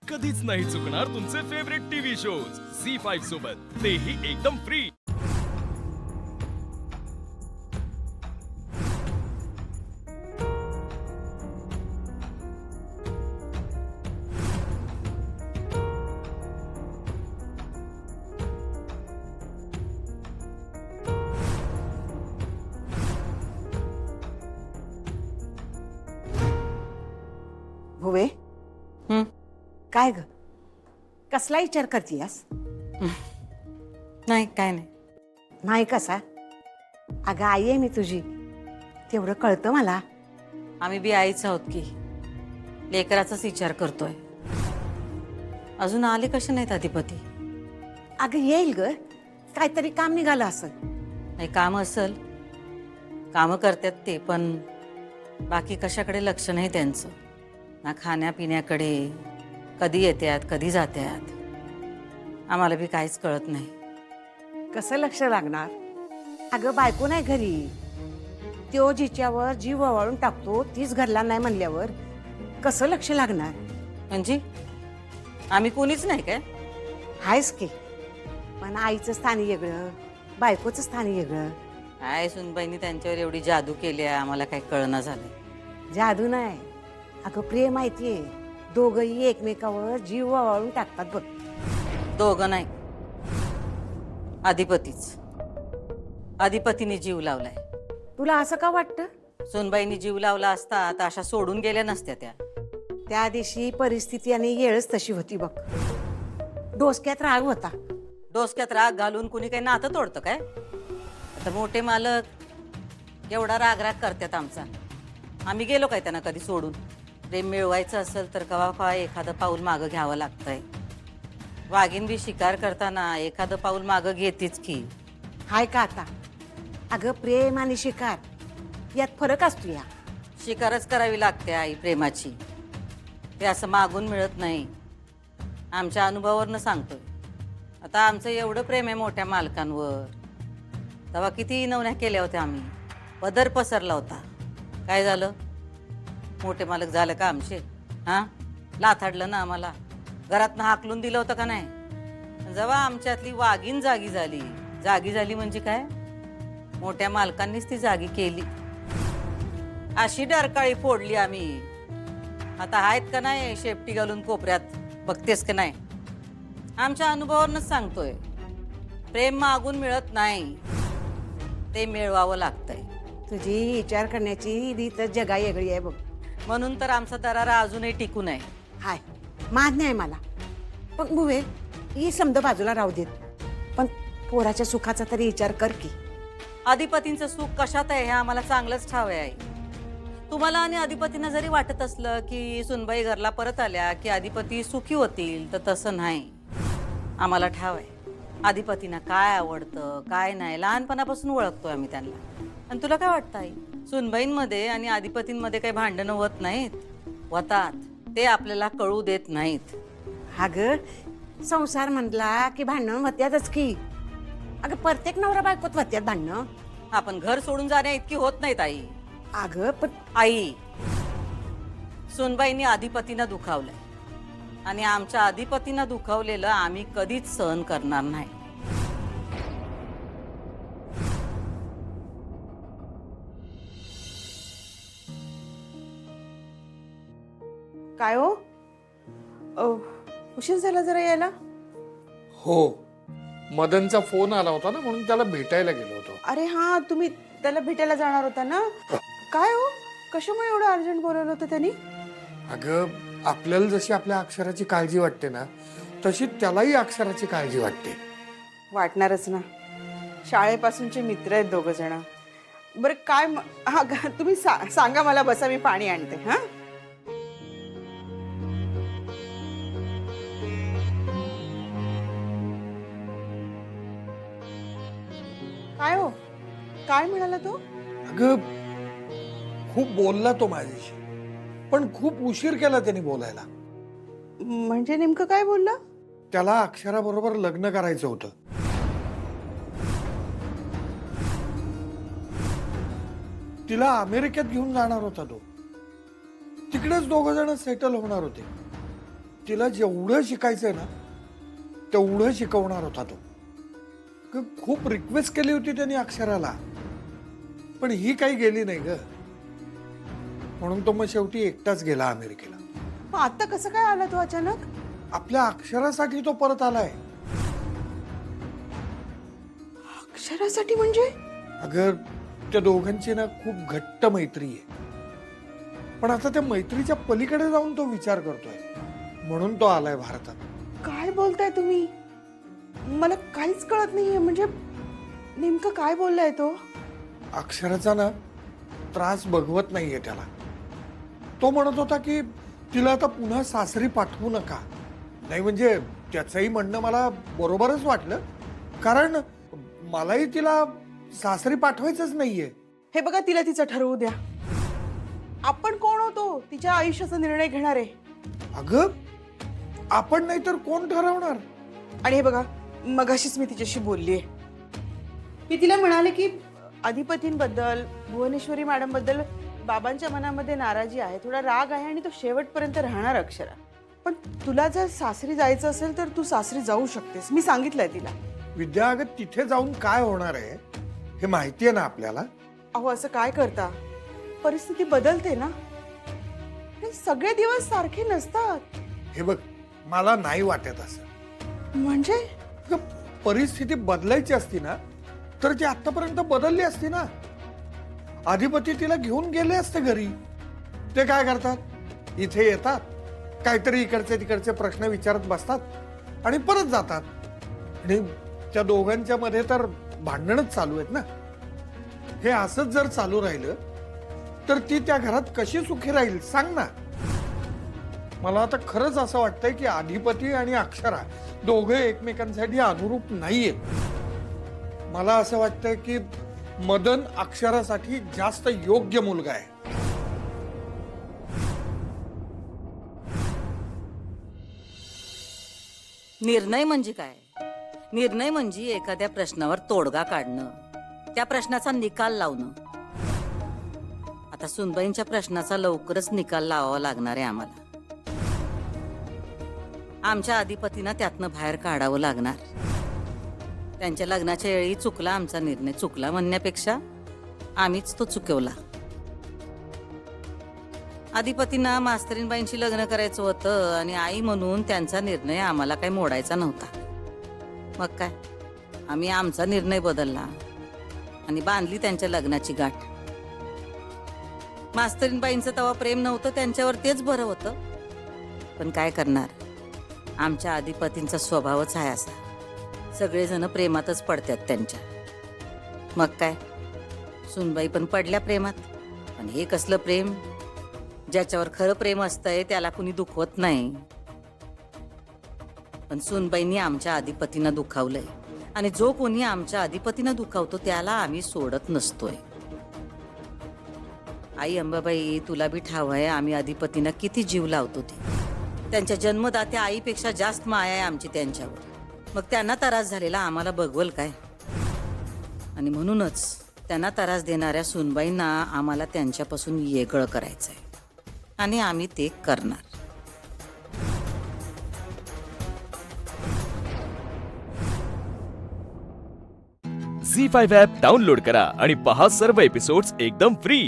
कधीच नाही चुकणार तुमचे फेवरेट टीव्ही शोज झी5 सोबत, तेही एकदम फ्री। भुवे काय ग, कसला विचार करतीयास? नाही काय नाही। नाही कसा? अगं आई आहे मी तुझी, तेवढं कळतं मला। आम्ही बी आईच आहोत की, लेकराचाच विचार करतोय। अजून आले कसे नाहीत अधिपती? अगं येईल ग, काहीतरी काम निघालं असं। नाही काम असल, कामं करतात ते, पण बाकी कशाकडे लक्ष नाही त्यांचं ना। खाण्यापिण्याकडे कधी येतात कधी जातात, आम्हाला बी काहीच कळत नाही। कसं लक्ष लागणार? अगं बायको नाही घरी, त्यो जिच्यावर जीव ओवाळून टाकतो तीच घरला नाही म्हणल्यावर कसं लक्ष लागणार? म्हणजे आम्ही कोणीच नाही काय? हायच की, पण आईचं स्थान वेगळं, बायकोचं स्थान वेगळं। काय सुनबाईंनी त्यांच्यावर एवढी जादू केली आहे, आम्हाला काही कळना झालं। जादू नाही, अगं प्रेम माहितीये, दोघंही एकमेकावर जीव ओवाळून टाकतात बघ। दोघं नाही, अधिपतीच। अधिपतीने जीव लावलाय। तुला असं का वाटतं? सुनबाईंनी जीव लावला असता तर अशा सोडून गेल्या नसत्या त्या। त्या दिवशी परिस्थिती आणि येळच तशी होती बघ, डोसक्यात राग होता। डोसक्यात राग घालून कुणी काही नातं तोडतं काय? आता मोठे मालक एवढा राग राग करतात आमचा, आम्ही गेलो काय त्यांना कधी सोडून? प्रेम मिळवायचं असेल तर कवा कवा एखादं पाऊल मागं घ्यावं लागतंय। वाघीण बी शिकार करताना एखादं पाऊल मागं घेतीच की। हाय का आता? अगं प्रेम आणि शिकार यात फरक असतो या। शिकारच करावी लागते आई प्रेमाची, ते असं मागून मिळत नाही। आमच्या अनुभवावरनं सांगतोय। आता आमचं एवढं प्रेम आहे मोठ्या मालकांवर, तेव्हा किती नवण्या केल्या होत्या आम्ही, पदर पसरला होता। काय झालं? मोठे मालक झालं का आमचे? हां, लाथाडलं ना आम्हाला, घरातनं हाकलून दिलं होतं का नाही? जेव्हा आमच्यातली वाघीण जागी झाली म्हणजे काय, मोठ्या मालकांनीच ती जागी केली। अशी डरकाळी फोडली आम्ही। आता आहेत का नाही शेपटी घालून कोपऱ्यात, बघतेस का नाही? आमच्या अनुभवावरूनच सांगतोय, प्रेम मागून मिळत नाही, ते मिळवावं लागतंय। तुझी विचार करण्याची रीतच जगा वेगळी आहे बघ। म्हणून तर आमचा दरारा अजूनही टिकून आहे। हाय, मान्य आहे मला, पण बुवे ही समज बाजूला राहू देत, पण पोराच्या सुखाचा तरी विचार कर की। अधिपतींचं सुख कशात आहे हे आम्हाला चांगलंच ठाव आहे आई। तुम्हाला आणि अधिपतींना जरी वाटत असलं की सुनबाई घरला परत आल्या की अधिपती सुखी होतील, तर तसं नाही। आम्हाला ठाव आहे अधिपतींना काय आवडतं काय नाही, लहानपणापासून ओळखतोय आम्ही त्यांना। आणि तुला काय वाटतं आई, सुनबाईंमध्ये आणि अधिपतींमध्ये काही भांडणं होत नाहीत? होतात, ते आपल्याला कळू देत नाहीत। अगं संसार म्हणला की भांडण होत्यातच की। अगं प्रत्येक नवरा बायकोत होत्यात भांडणं। आपण घर सोडून जाण्या इतकी होत नाहीत आई। अगं पण आई, सुनबाईंनी अधिपतींना दुखावलंय आणि आमच्या अधिपतींना दुखावलेलं आम्ही कधीच सहन करणार नाही। काय हो, उशीर झाला जरा यायला? हो, मदनचा फोन आला होता ना, म्हणून त्याला भेटायला गेलो होतो। अरे हा, तुम्ही त्याला भेटायला जाणार होता ना? काय हो, कशामुळे एवढं अर्जंट बोलवलं होतं त्यांनी? अगं, आपल्याला जशी आपल्या अक्षराची काळजी वाटते ना, तशी त्यालाही अक्षराची काळजी वाटते। वाटणारच ना, शाळेपासूनचे मित्र आहेत दोघं जण। बरं काय हा, तुम्ही सांगा मला, बसा मी पाणी आणते। हा, काय हो, काय म्हणाला तो? अगं खूप बोलला तो माझ्याशी, पण खूप उशीर केला त्याने बोलायला। म्हणजे नेमकं काय बोलला? त्याला अक्षराबरोबर लग्न करायचं होतं। तिला अमेरिकेत घेऊन जाणार होता तो, तिकडेच दोघं जण सेटल होणार होते। तिला जेवढं शिकायचंय ना तेवढं शिकवणार होता तो. खूप रिक्वेस्ट केली होती त्यांनी अक्षराला, पण ही काही गेली नाही ग. म्हणून तो मग शेवटी एकटाच गेला अमेरिकेला. मग आता कसं काय आला तो अचानक? आपल्या अक्षरासाठी तो परत आलाय. अक्षरासाठी म्हणजे? अगं त्या दोघांची ना खूप घट्ट मैत्री आहे, पण आता त्या मैत्रीच्या पलीकडे जाऊन तो विचार करतोय, म्हणून तो आलाय भारतात. काय बोलताय तुम्ही? मला काहीच कळत नाहीये. म्हणजे नेमकं काय बोललाय तो? अक्षराचा ना त्रास बघवत नाहीये त्याला. तो म्हणत होता की तिला आता पुन्हा सासरी पाठवू नका. नाही म्हणजे त्याचंही म्हणणं मला बरोबरच वाटलं, कारण मलाही तिला सासरी पाठवायचंच नाहीये. हे बघा, तिला तिचं ठरवू द्या. आपण कोण होतो तिच्या आयुष्याचा निर्णय घेणारे? अगं आपण नाही तर कोण ठरवणार? आणि हे बघा, मगाशीच मी तिच्याशी बोललीये. मी तिला म्हणाले की अधिपतींबद्दल, भुवनेश्वरी मॅडम बद्दल बाबांच्या मनामध्ये नाराजी आहे, थोडा राग आहे, आणि तो शेवटपर्यंत राहणार अक्षरा. पण तुला जर सासरी जायचं असेल तर तू सासरी जाऊ शकतेस, मी सांगितलंय तिला. विद्या, अगं तिथे जाऊन काय होणार आहे हे माहितीये ना आपल्याला. अहो असं काय करता? परिस्थिती बदलते ना. हे सगळे दिवस सारखे नसतात. हे बघ, मला नाही वाटत असं. म्हणजे अगं, परिस्थिती बदलायची असती ना तर ती आतापर्यंत बदलली असती ना. अधिपती तिला घेऊन गेले असते घरी. ते काय करतात, इथे येतात, काहीतरी इकडचे तिकडचे प्रश्न विचारत बसतात आणि परत जातात. आणि त्या दोघांच्या मध्ये तर भांडणच चालू आहेत ना. हे असंच जर चालू राहिलं तर ती त्या घरात कशी सुखी राहील सांग ना. मला आता खरंच असं वाटतंय की अधिपती आणि अक्षरा दोघे एकमेकांसाठी अनुरूप नाहीयेत. मला असं वाटतंय की मदन अक्षरासाठी जास्त योग्य मुलगा आहे. निर्णय म्हणजे काय? निर्णय म्हणजे एखाद्या प्रश्नावर तोडगा काढणं, त्या प्रश्नाचा निकाल लावणं. आता सुनबाईंच्या प्रश्नाचा लवकरच निकाल लावावा लागणार आहे आम्हाला. आमच्या अधिपतींना त्यातनं बाहेर काढावं लागणार. त्यांच्या लग्नाच्या वेळी चुकला आमचा निर्णय. चुकला म्हणण्यापेक्षा आम्हीच तो चुकवला. अधिपतींना मास्तरीनबाईंशी लग्न करायचं होतं आणि आई म्हणून त्यांचा निर्णय आम्हाला काही मोडायचा नव्हता. मग काय, आम्ही आमचा निर्णय बदलला आणि बांधली त्यांच्या लग्नाची गाठ. मास्तरीनबाईंचं तेव्हा प्रेम नव्हतं त्यांच्यावर, तेच बरं होतं. पण काय करणार, आमच्या अधिपतींचा स्वभावच आहे असा. सगळेजण प्रेमातच पडतात त्यांच्या. मग काय, सुनबाई पण पडल्या प्रेमात. पण हे कसलं प्रेम, ज्याच्यावर खरं प्रेम असतंय त्याला कुणी दुखवत नाही. पण सुनबाईंनी आमच्या अधिपतींना दुखावलंय, आणि जो कोणी आमच्या अधिपतींना दुखावतो त्याला आम्ही सोडत नसतोय. आई अंबाबाई, तुला बी ठाव आहे आम्ही अधिपतींना किती जीव लावतो. ते त्यांच्या जन्मदात्या आईपेक्षा जास्त माया आहे आमची त्यांच्यावर. मग त्यांना त्रास झालेला आम्हाला बघवल काय? आणि म्हणूनच त्यांना त्रास देणाऱ्या सुनबाईंना आम्हाला त्यांच्यापासून वेगळं करायचंय, आणि आम्ही ते करणार. झी5 ॲप डाउनलोड करा आणि पहा सर्व एपिसोड्स एकदम फ्री.